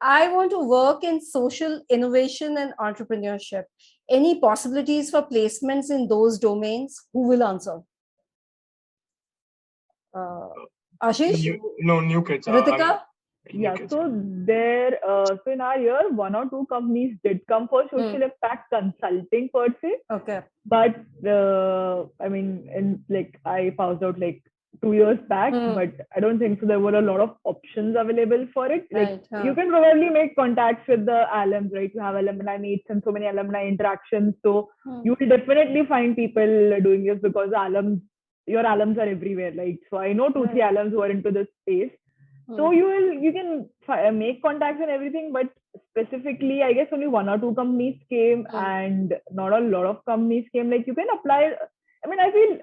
I want to work in social innovation and entrepreneurship. Any possibilities for placements in those domains? Who will answer? Ashish?
New kids.
Ritika?
So in our year, 1 or 2 companies did come for social impact consulting per se.
Okay.
But I paused out 2 years back, but I don't think so. There were a lot of options available for it. You can probably make contacts with the alums, right? You have alumni meets and so many alumni interactions. So you will definitely find people doing this, because your alums are everywhere. So I know 2-3 alums who are into this space. So you can make contacts and everything, but specifically, I guess only 1 or 2 companies came, and not a lot of companies came. You can apply. I feel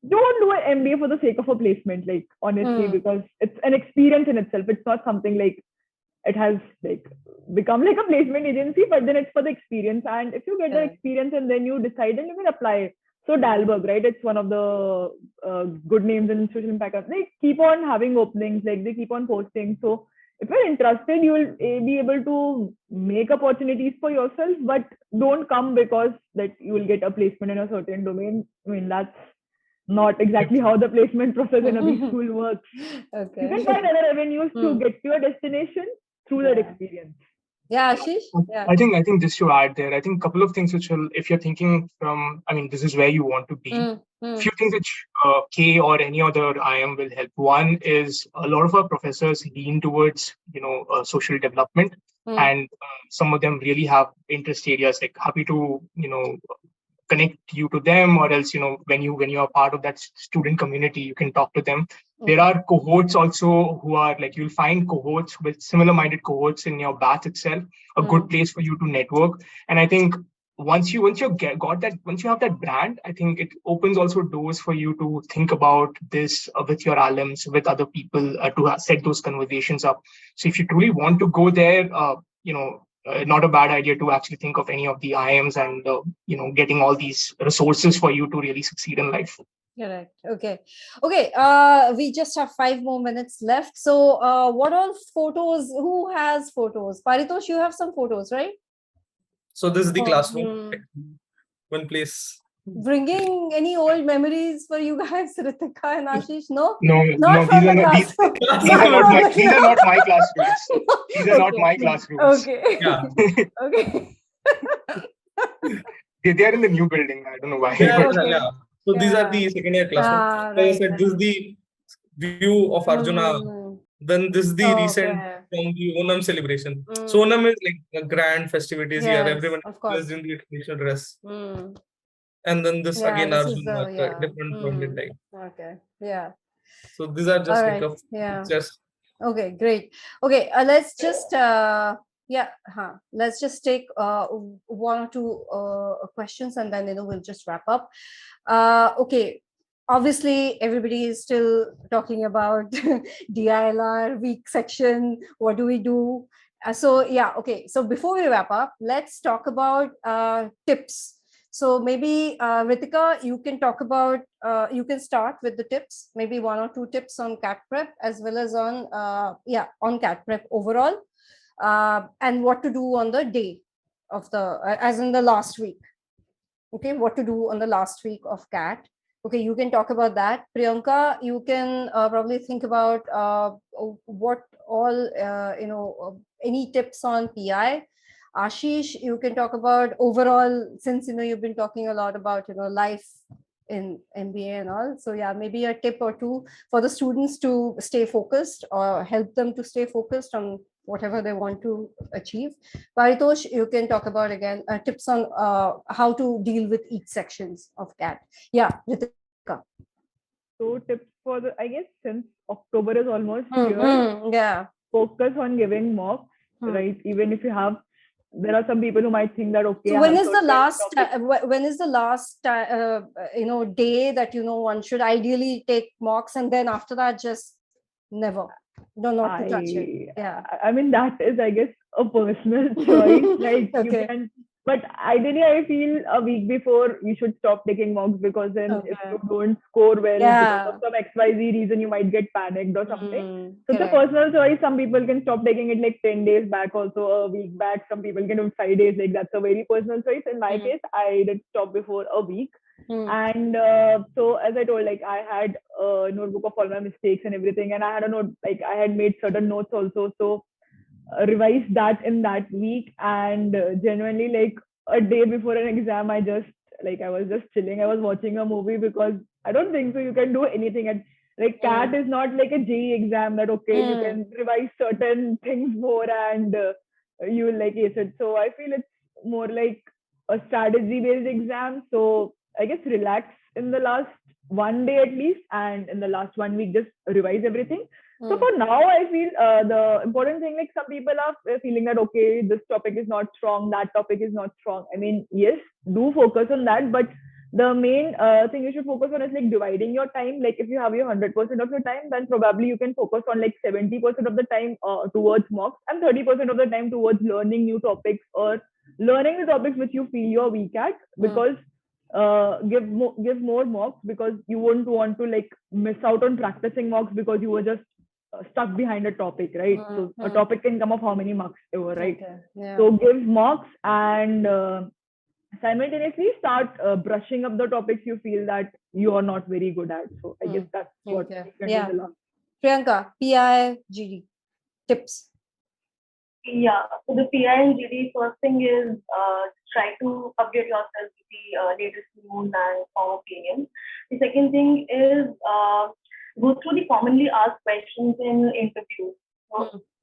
don't do an MBA for the sake of a placement, honestly, because it's an experience in itself. It's not something it has become a placement agency, but then it's for the experience. And if you get the experience and then you decide, then you can apply So Dalberg, right? It's one of the good names in social impact. They keep on having openings, like they keep on posting. So if you're interested, you will be able to make opportunities for yourself, but don't come because that you will get a placement in a certain domain. I mean, that's not exactly how the placement process in a B school works.
Okay.
You can find other avenues to get to your destination through that experience.
Yeah, Ashish? Yeah.
I think just to add there, I think a couple of things which will, if you're thinking from, I mean, this is where you want to be. Few things which K or any other IIM will help. One is a lot of our professors lean towards, social development, and some of them really have interest areas. Like happy to, connect you to them, or else, when you are part of that student community, you can talk to them. There are cohorts also who are like, you'll find cohorts with similar minded cohorts in your batch itself, a good place for you to network. And I think once you have that brand, I think it opens also doors for you to think about this with your alums, with other people, to set those conversations up. So if you truly want to go there, not a bad idea to actually think of any of the IIMs and getting all these resources for you to really succeed in life.
Correct. Okay. We just have 5 more minutes left. So what all photos, who has photos? Paritosh, you have some photos, right?
So this is the classroom, one place.
Bringing any old memories for you guys, Ritika and Ashish? No,
No,
these
are not my classrooms. These are not my classrooms.
Okay.
Yeah.
Okay.
They are in the new building. I don't know why.
Yeah. So these are the second year classrooms.
Right,
I said, this is the view of Arjuna. Then this is the recent from the Onam celebration. So Onam is like a grand festivities here. Everyone is in the traditional dress. And then this again Arjuna, different point in time.
Okay. Yeah.
So these are just like a
pictures. Okay, great. Okay, let's just let's just take 1 or 2 questions, and then we'll just wrap up. Okay, obviously everybody is still talking about DILR weak section. What do we do? So before we wrap up, let's talk about tips. So maybe Ritika, you can talk about, you can start with the tips, maybe 1 or 2 tips on CAT prep, as well as on CAT prep overall, and what to do on the day of as in the last week. Okay, what to do on the last week of CAT. Okay, you can talk about that. Priyanka, you can probably think about what all, any tips on PI. Ashish, you can talk about overall, since you've been talking a lot about life in MBA and all. So yeah, maybe a tip or 2 for the students to stay focused, or help them to stay focused on whatever they want to achieve. Paritosh, you can talk about again tips on how to deal with each sections of CAT. Yeah, Ritika.
So tips for I guess since October is almost here, focus on giving mocks, right? Even if you have, there are some people who might think that, okay.
So when is the last day that one should ideally take mocks, and then after that just never, not to touch it? Yeah,
I mean, that is, I guess, a personal choice. Like you can, but ideally I feel a week before you should stop taking mocks, because then if you don't score well because of some XYZ reason, you might get panicked or something. So it's a personal choice. Some people can stop taking it like 10 days back, also a week back. Some people can do 5 days. Like that's a very personal choice. In my case, I did stop before a week. And so as I told, like I had a notebook of all my mistakes and everything, and I had a note, like I had made certain notes also. So revised that in that week, and genuinely like a day before an exam, I was just chilling. I was watching a movie, because I don't think so you can do anything at like CAT is not like a JEE exam that you can revise certain things more and you will like ace it. So I feel it's more like a strategy based exam. So I guess relax in the last 1 day at least, and in the last 1 week just revise everything. So for now, I feel the important thing, like some people are feeling that, okay, this topic is not strong, that topic is not strong. I mean, yes, do focus on that, but the main thing you should focus on is like dividing your time. Like if you have your 100% of your time, then probably you can focus on like 70% of the time towards mocks, and 30% of the time towards learning new topics, or learning the topics which you feel you're weak at. Because give more mocks, because you wouldn't want to like miss out on practicing mocks because you were just stuck behind a topic, right? So a topic can come up how many marks ever, right?
Okay. Yeah.
So give mocks and simultaneously start brushing up the topics you feel that you are not very good at. So I guess that's what
Okay.
we can
Yeah.
do.
Priyanka, PI, GD tips.
Yeah, so the PI and GD, first thing is try to update yourself with the latest news and form opinions. The second thing is go through the commonly asked questions in interviews.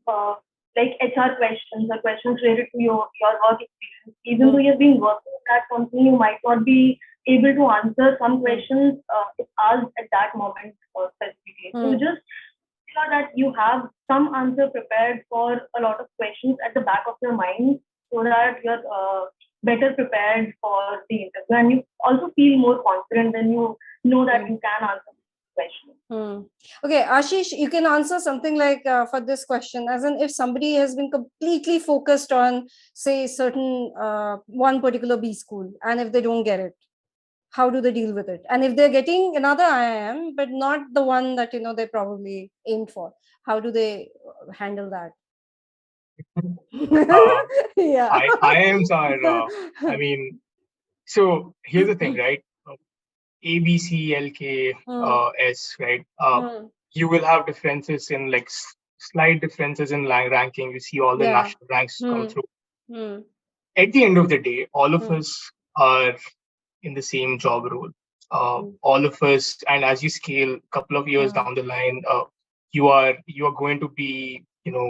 So, like HR questions or questions related to your work experience. Even though you've been working at that company, you might not be able to answer some questions if asked at that moment specifically. So just sure that you have some answer prepared for a lot of questions at the back of your mind, so that you're better prepared for the interview, and you also feel more confident when you know that you can answer the question.
Okay, Ashish, you can answer something like for this question, as in if somebody has been completely focused on, say, certain one particular B school, and if they don't get it, how do they deal with it? And if they're getting another IIM, but not the one that they probably aimed for, how do they handle that? Yeah.
IIMs are, I mean, so here's the thing, right? A, B, C, L, K, S, right? You will have differences in like slight differences in ranking. You see all the national ranks come through. At the end of the day, all of us are in the same job role. All of us, and as you scale a couple of years down the line, you are going to be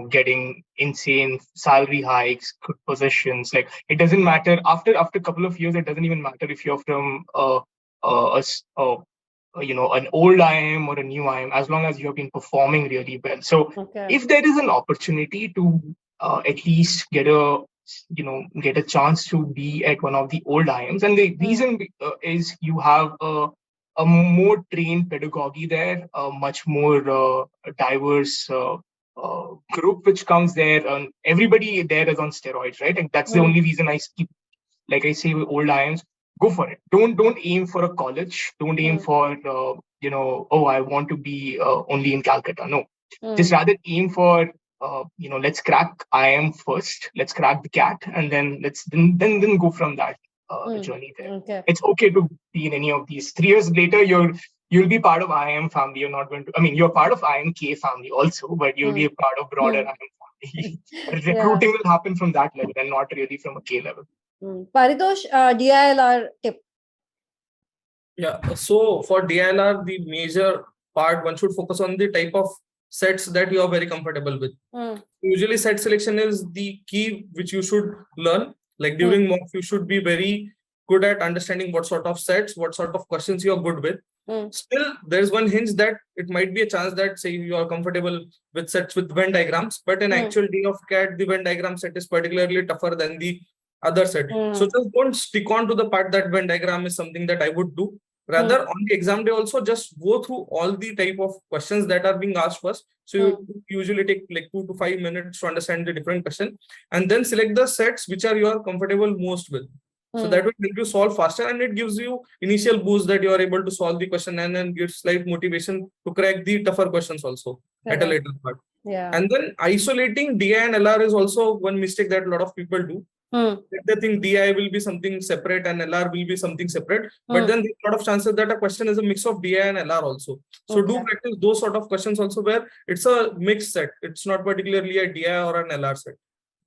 getting insane salary hikes, good positions. Like it doesn't matter after a couple of years. It doesn't even matter if you're from an old IIM or a new IIM, as long as you have been performing really well. So if there is an opportunity to at least get a chance to be at one of the old IIMs, and the reason is you have a more trained pedagogy there, a much more diverse group which comes there, and everybody there is on steroids, right? And that's the only reason I keep, like I say, with old IIMs, go for it. Don't aim for a college. Don't aim for I want to be only in Calcutta. No, just rather aim for let's crack IIM first. Let's crack the CAT, and then then go from that journey there.
Okay.
It's okay to be in any of these. 3 years later, you'll be part of IIM family. You're not going to. I mean, you're part of IIMK family also, but you'll be a part of broader IIM family. Recruiting will happen from that level and not really from a K level.
Paritosh, DILR tip.
Yeah, so for DILR, the major part, one should focus on the type of sets that you are very comfortable with. Usually set selection is the key which you should learn. Like during mocks, you should be very good at understanding what sort of sets, what sort of questions you are good with. Still, there's one hinge that it might be a chance that, say, you are comfortable with sets with Venn diagrams, but in actual day of CAT, the Venn diagram set is particularly tougher than the other set. So just don't stick on to the part that Venn diagram is something that I would do. Rather, on the exam day also, just go through all the type of questions that are being asked first. So you usually take like 2 to 5 minutes to understand the different question, and then select the sets which are you are comfortable most with. So that will help you solve faster, and it gives you initial boost that you are able to solve the question, and then gives slight motivation to crack the tougher questions also at a later part. And then isolating DI and LR is also one mistake that a lot of people do. They think DI will be something separate and LR will be something separate, but then there's a lot of chances that a question is a mix of DI and LR also. So do practice those sort of questions also, where it's a mixed set. It's not particularly a DI or an LR set.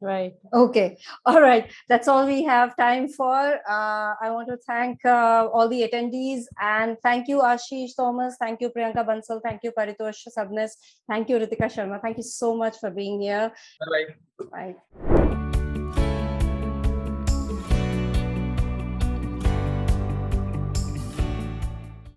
Right. Okay. All right. That's all we have time for. I want to thank all the attendees, and thank you, Ashish Thomas. Thank you, Priyanka Bansal. Thank you, Paritosh Sabnis. Thank you, Ritika Sharma. Thank you so much for being here.
Bye.
Bye.